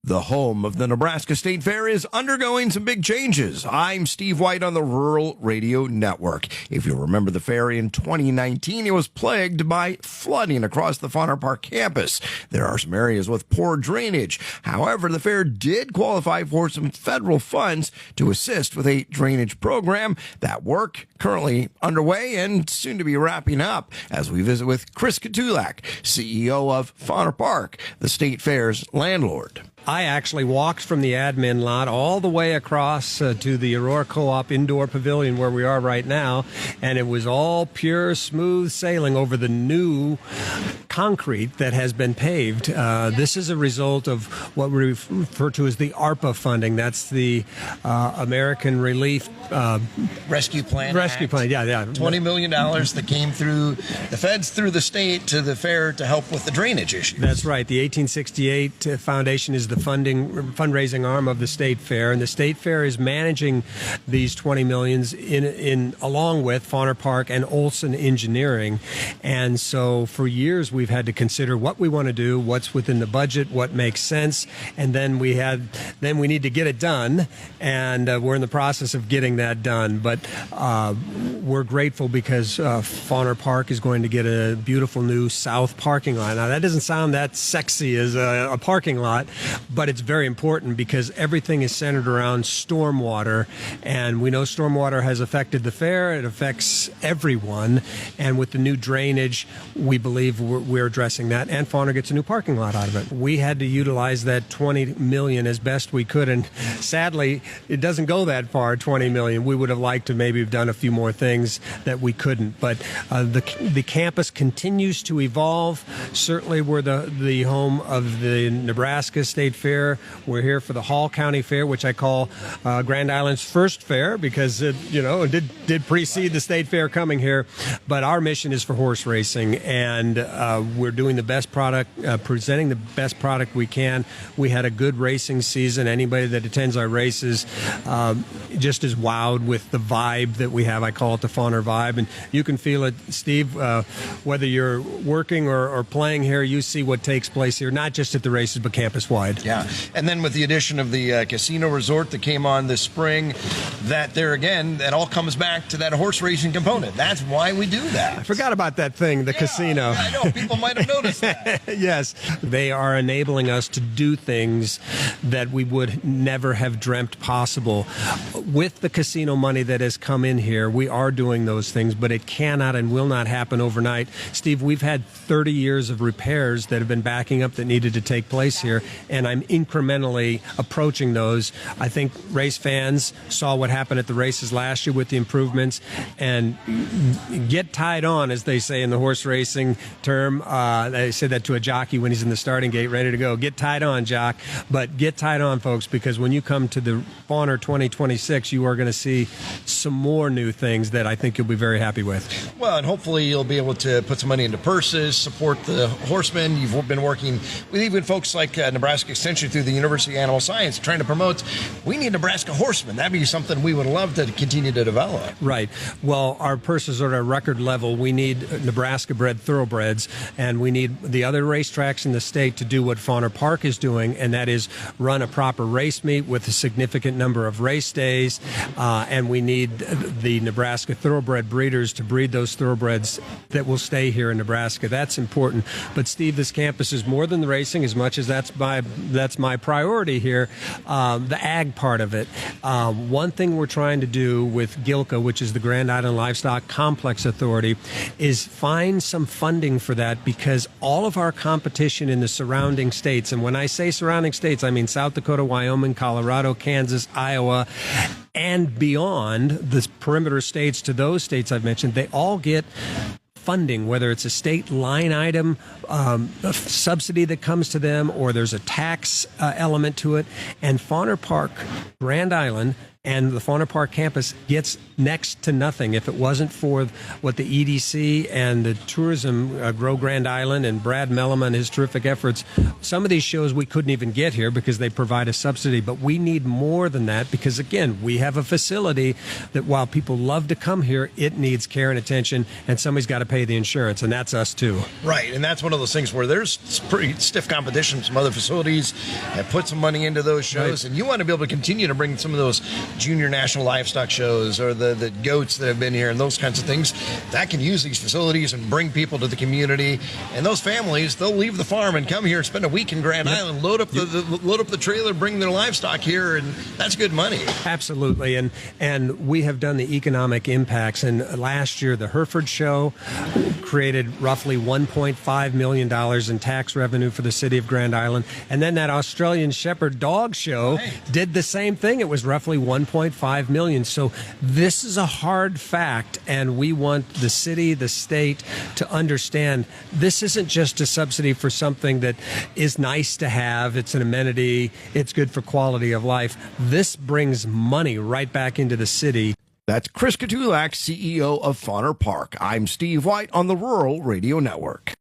The home of the Nebraska State Fair is undergoing some big changes. I'm Steve White on the Rural Radio Network. If you remember the fair in 2019, it was plagued by flooding across the Fonner Park campus. There are some areas with poor drainage. However, the fair did qualify for some federal funds to assist with a drainage program. That work currently underway and soon to be wrapping up as we visit with Chris Kotulak, CEO of Fonner Park, the State Fair's landlord. I actually walked from the admin lot all the way across to the Aurora Co-op indoor pavilion where we are right now, and it was all pure, smooth sailing over the new concrete that has been paved. This is a result of what we refer to as the ARPA funding. That's the American Relief Rescue Plan. Yeah. $20 million that came through the feds, through the state, to the fair to help with the drainage issues. That's right. The 1868 Foundation is the fundraising arm of the State Fair, and the State Fair is managing these 20 millions in along with Fonner Park and Olson Engineering. And so for years we've had to consider what we want to do, what's within the budget, what makes sense, and then we need to get it done, and we're in the process of getting that done. But we're grateful because Fonner Park is going to get a beautiful new south parking lot. Now that doesn't sound that sexy as a parking lot, but it's very important because everything is centered around stormwater, and we know stormwater has affected the fair. It affects everyone, and with the new drainage, we believe we're addressing that, and Fonner gets a new parking lot out of it. We had to utilize that $20 million as best we could, and sadly, it doesn't go that far, $20 million. We would have liked to maybe have done a few more things that we couldn't, but the campus continues to evolve. Certainly, we're the home of the Nebraska State Fair. We're here for the Hall County Fair, which I call Grand Island's first fair because it did precede the State Fair coming here. But our mission is for horse racing, and we're doing the best product, presenting the best product we can. We had a good racing season. Anybody that attends our races just is wowed with the vibe that we have. I call it the Fonner vibe, and you can feel it, Steve, whether you're working or playing here. You see what takes place here, not just at the races, but campus-wide. Yeah, and then with the addition of the casino resort that came on this spring, that all comes back to that horse racing component. That's why we do that. I forgot about that thing, the casino. I know, people might have noticed that. Yes, they are enabling us to do things that we would never have dreamt possible. With the casino money that has come in here, we are doing those things, but it cannot and will not happen overnight. Steve, we've had 30 years of repairs that have been backing up that needed to take place here, and I'm incrementally approaching those. I think race fans saw what happened at the races last year with the improvements, and get tied on, as they say in the horse racing term. They say that to a jockey when he's in the starting gate ready to go. Get tied on, jock. But get tied on, folks, because when you come to the Fonner 2026, you are going to see some more new things that I think you'll be very happy with. Well, and hopefully you'll be able to put some money into purses, support the horsemen. You've been working with even folks like Nebraska Extension through the University of Animal Science, trying to promote, we need Nebraska horsemen. That'd be something we would love to continue to develop. Right. Well, our purses are at a record level. We need Nebraska-bred thoroughbreds, and we need the other racetracks in the state to do what Fonner Park is doing, and that is run a proper race meet with a significant number of race days, and we need the Nebraska thoroughbred breeders to breed those thoroughbreds that will stay here in Nebraska. That's important. But, Steve, this campus is more than the racing, as much as that's my priority here, the ag part of it. One thing we're trying to do with GILCA, which is the Grand Island Livestock Complex Authority, is find some funding for that, because all of our competition in the surrounding states, and when I say surrounding states, I mean South Dakota, Wyoming, Colorado, Kansas, Iowa, and beyond, the perimeter states to those states I've mentioned, they all get funding, whether it's a state line item, a subsidy that comes to them, or there's a tax element to it. And Fonner Park, Grand Island, and the Fonner Park campus gets next to nothing. If it wasn't for what the EDC and the tourism, Grow Grand Island, and Brad Mellema and his terrific efforts, some of these shows we couldn't even get here because they provide a subsidy. But we need more than that because, again, we have a facility that while people love to come here, it needs care and attention, and somebody's got to pay the insurance, and that's us too. Right, and that's one of those things where there's pretty stiff competition from some other facilities that put some money into those shows, and you want to be able to continue to bring some of those junior national livestock shows or the goats that have been here and those kinds of things that can use these facilities and bring people to the community. And those families, they'll leave the farm and come here and spend a week in Grand Island, load up the trailer, bring their livestock here, and that's good money. Absolutely, and we have done the economic impacts. And last year, the Hereford Show created roughly $1.5 million in tax revenue for the city of Grand Island, and then that Australian Shepherd Dog Show did the same thing. It was roughly $1.5 million. So this is a hard fact, and we want the city, the state, to understand this isn't just a subsidy for something that is nice to have. It's an amenity. It's good for quality of life. This brings money right back into the city. That's Chris Kotulak, CEO of Fonner Park. I'm Steve White on the Rural Radio Network.